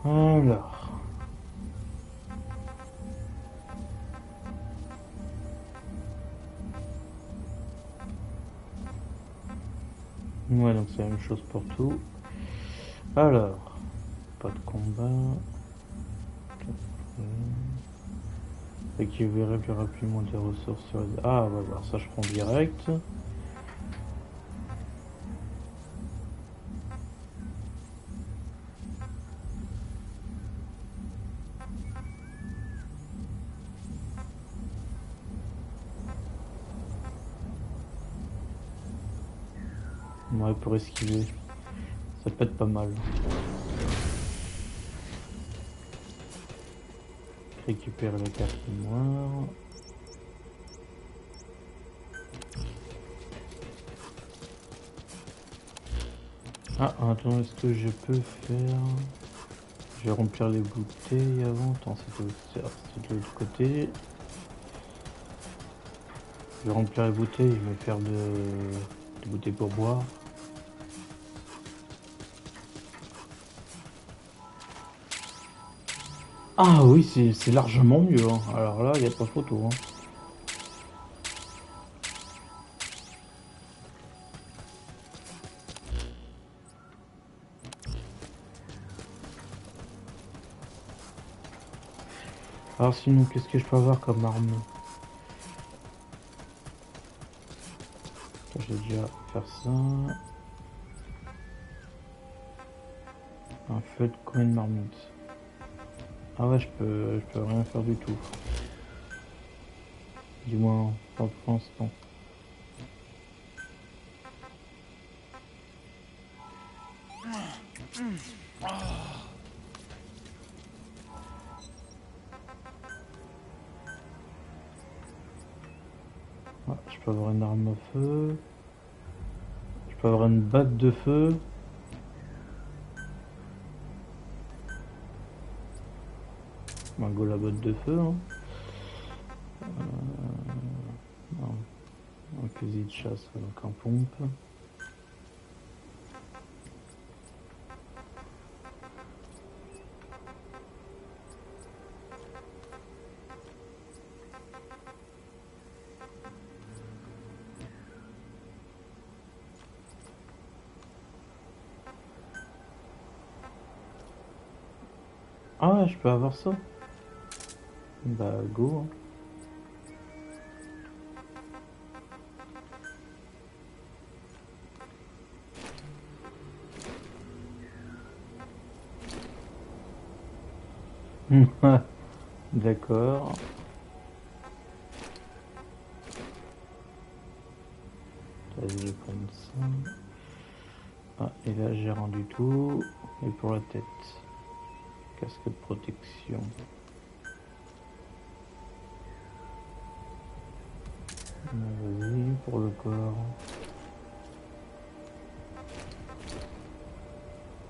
Alors. Ouais, donc c'est la même chose pour tout. Alors, pas de combat. Récupérer plus rapidement des ressources sur les... Ah, bah, alors ça je prends direct. Ouais, pour esquiver. Ça peut être pas mal. Récupérer la carte noire. Ah, attends, est-ce que je peux faire... Je vais remplir les bouteilles avant. Attends, c'était de l'autre côté. Je vais remplir les bouteilles, je vais faire des bouteilles pour boire. Ah oui, c'est largement mieux. Hein. Alors là, il n'y a pas photo. Hein. Alors sinon, qu'est-ce que je peux avoir comme arme? Je vais déjà faire ça. Un feu de combien de marmites? Ah ouais, je peux rien faire du tout. Du moins, pas pour l'instant. Ouais, je peux avoir une arme à feu. Je peux avoir une batte de feu. Un go la botte de feu. Hein. Non. Un fusil de chasse avec un pompe. Ah ouais, je peux avoir ça. Bah go. Hein. D'accord. Vas-y, je vais prendre ça. Ah, et là j'ai rendu tout. Et pour la tête. Casque de protection. Vas-y, pour le corps.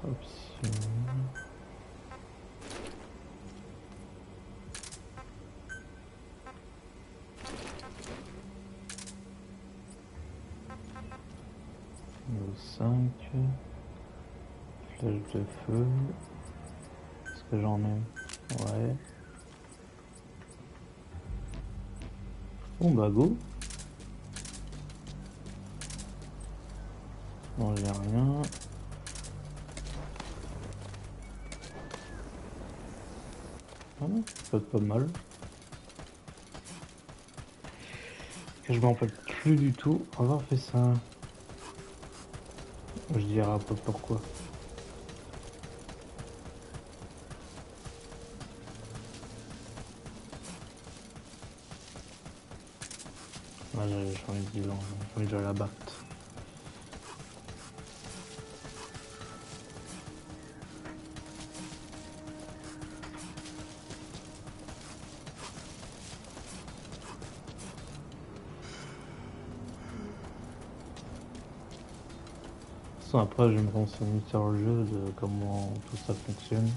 Option. Niveau 5. Flèche de feu. Est-ce que j'en ai? Ouais. Bon bah go. Non, j'ai rien. Ah non, ça peut être pas mal. Je m'en rappelle plus du tout avoir fait ça. Je dirais pas pourquoi. Ah, j'ai envie de la battre. Après, je vais me renseigner sur le jeu de comment tout ça fonctionne.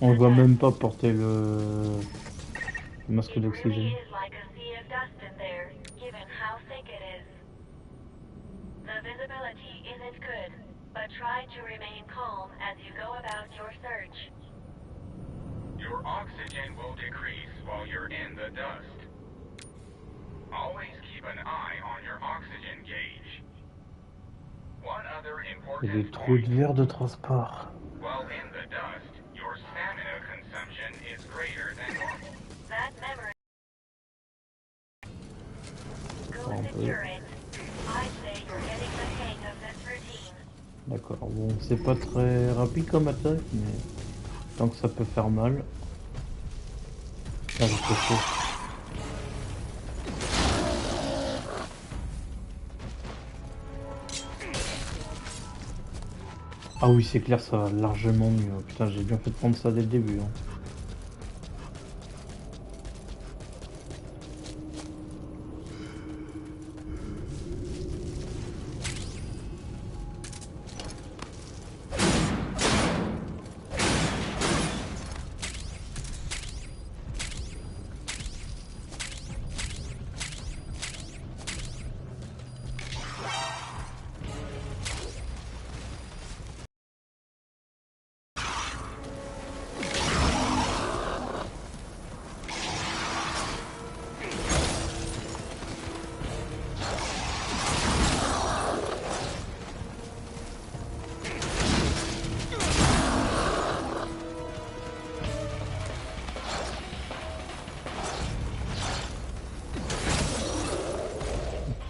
On voit même pas porter le masque d'oxygène. Your oxygen will decrease while you're in the dust. Always keep an eye on your oxygen gauge. One other important Il y a des trous de verre de transport. While in the dust, your stamina consumption is greater than normal. That memory. Go secure it. I'd say you're getting the hang of this routine. D'accord, bon, c'est pas très rapide comme attaque, mais tant que ça peut faire mal. Ah, je sais pas. Ah oui, c'est clair, ça va largement mieux. Putain, j'ai bien fait de prendre ça dès le début. Hein.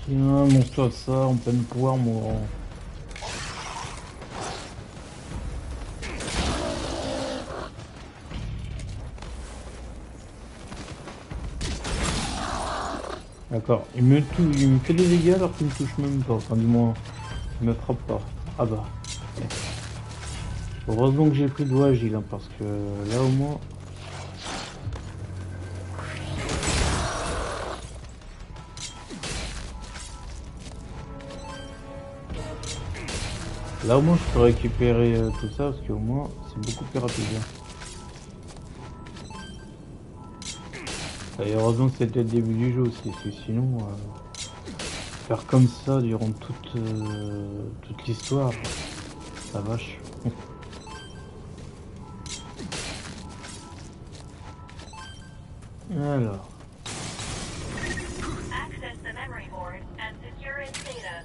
Tiens, montre-toi ça en pleine poire, mon grand. D'accord, il me fait des dégâts alors qu'il me touche même pas. Enfin, du moins, il me frappe pas. Ah bah. Ouais. Heureusement que j'ai pris de voie agile, hein, parce que là au moins. Là au moins je peux récupérer tout ça parce qu'au moins c'est beaucoup plus rapide. Et heureusement que c'était le début du jeu aussi, parce que sinon faire comme ça durant toute l'histoire, la vache. Alors. Access the memory board and secure its data.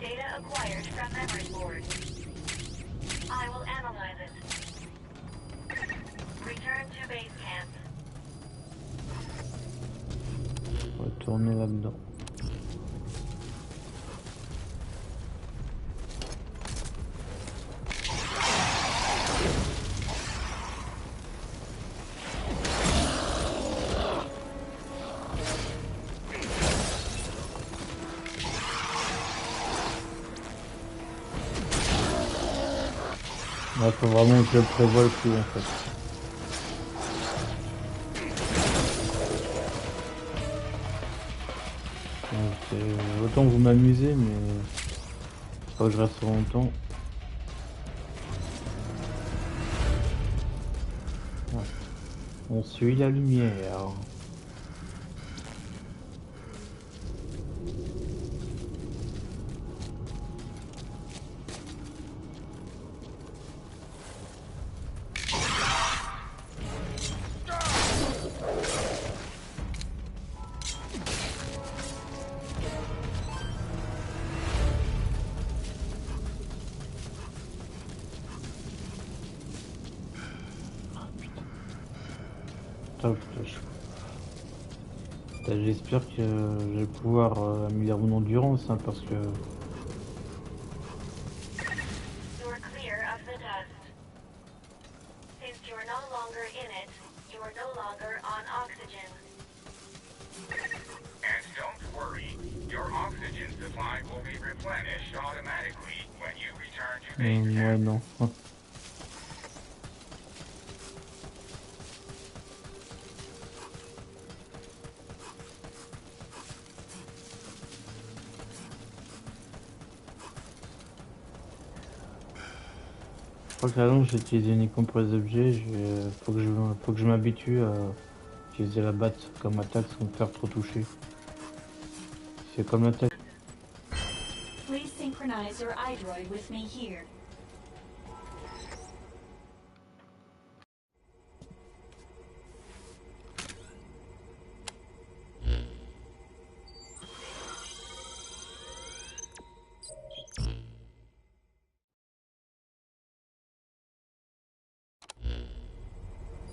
Data acquired from memory board. I will analyze it. Return to base camp. Retourner là-dedans. Il faut vraiment que je prévoie le coup en fait. Autant vous m'amusez, mais faut pas que je reste longtemps. Ouais. On suit la lumière. J'espère que je vais pouvoir améliorer mon endurance, hein, parce que... You're clear of the dust. Since you're no longer in it, you are no longer on oxygen. And don't worry, your oxygen supply will be replenished automatically when you return to base ouais, camp. non. crois que là, j'ai utilisé uniquement pour les objets. Faut que je m'habitue à utiliser la batte comme attaque sans me faire trop toucher. C'est comme l'attaque. Please synchronize your iDroid with me here.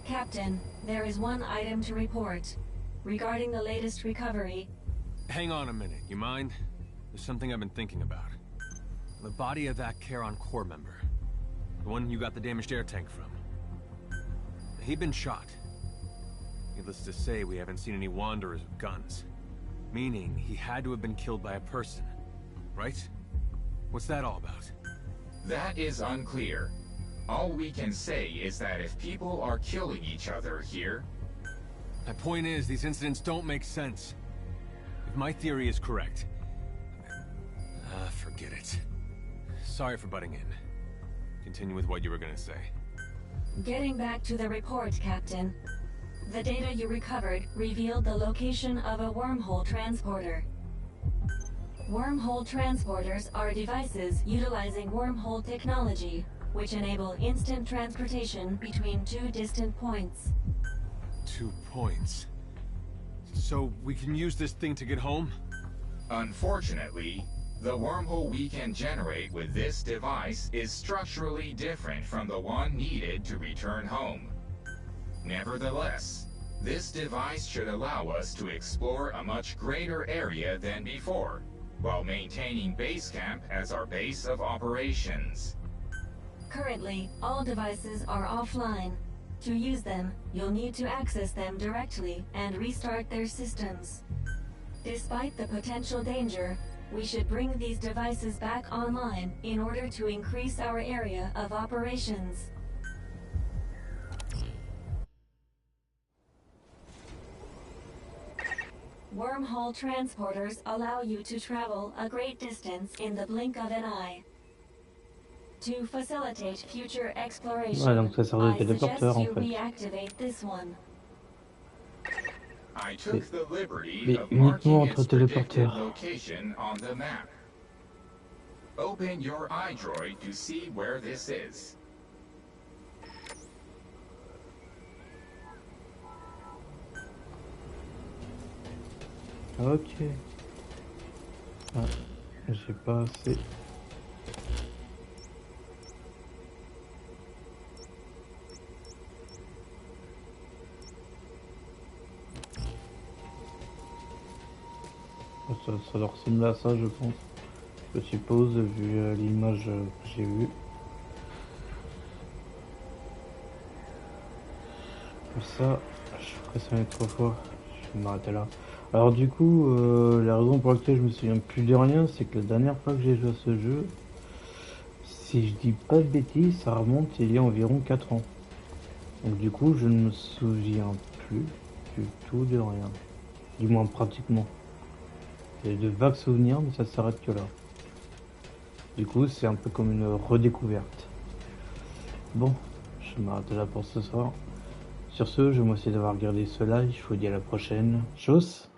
Captain, there is one item to report. Regarding the latest recovery... Hang on a minute, you mind? There's something I've been thinking about. The body of that Charon Corps member. The one you got the damaged air tank from. He'd been shot. Needless to say, we haven't seen any wanderers with guns. Meaning, he had to have been killed by a person. Right? What's that all about? That is unclear. All we can say is that if people are killing each other here... My point is, these incidents don't make sense. If my theory is correct... forget it. Sorry for butting in. Continue with what you were gonna say. Getting back to the report, Captain. The data you recovered revealed the location of a wormhole transporter. Wormhole transporters are devices utilizing wormhole technology, which enable instant transportation between two distant points. 2 points. So we can use this thing to get home? Unfortunately, the wormhole we can generate with this device is structurally different from the one needed to return home. Nevertheless, this device should allow us to explore a much greater area than before, while maintaining base camp as our base of operations. Currently, all devices are offline. To use them, you'll need to access them directly and restart their systems. Despite the potential danger, we should bring these devices back online in order to increase our area of operations. Wormhole transporters allow you to travel a great distance in the blink of an eye. To facilitate future exploration, Ouais, donc ça sert de I téléporteur suggest en you fait. reactivate this one. I took the liberty Mais of uniquement marking entre its predicted téléporteurs. location on the map. Open your iDroid to see where this is. Ok. Ah, j'ai pas assez. Ça doit ressembler à ça, je pense. Je suppose, vu l'image que j'ai vue. Pour ça, je ferai ça une autre fois. Je vais m'arrêter là. Alors du coup, la raison pour laquelle je me souviens plus de rien, c'est que la dernière fois que j'ai joué à ce jeu, si je dis pas de bêtises, ça remonte il y a environ 4 ans. Donc du coup, je ne me souviens plus du tout de rien. Du moins pratiquement. J'ai de vagues souvenirs, mais ça s'arrête que là. Du coup, c'est un peu comme une redécouverte. Bon, je m'arrête là pour ce soir. Sur ce, je vous remercie d'avoir regardé ce live. Je vous dis à la prochaine. Tchuss!